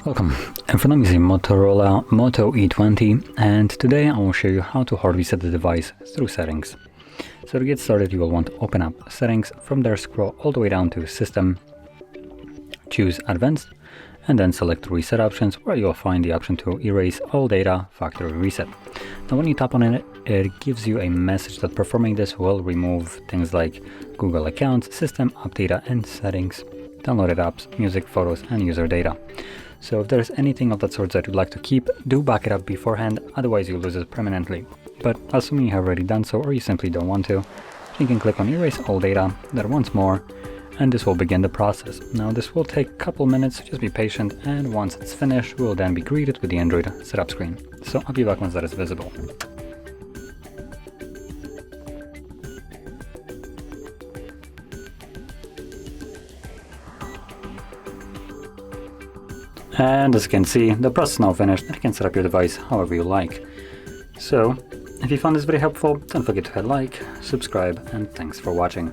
Welcome, in front of me is a Motorola Moto E20, and today I will show you how to hard reset the device through settings. So to get started, you will want to open up settings. From there, scroll all the way down to system, choose advanced, and then select reset options, where you'll find the option to erase all data factory reset. Now when you tap on it, it gives you a message that performing this will remove things like Google accounts, system app data and settings, downloaded apps, music, photos and user data. So if there's anything of that sort that you'd like to keep, do back it up beforehand, otherwise you lose it permanently. But assuming you have already done so or you simply don't want to, you can click on erase all data, then once more, and this will begin the process. Now this will take a couple minutes, just be patient, and once it's finished, we'll then be greeted with the Android setup screen. So I'll be back once that is visible. And as you can see, the process is now finished and you can set up your device however you like. So, if you found this video helpful, don't forget to hit like, subscribe, and thanks for watching.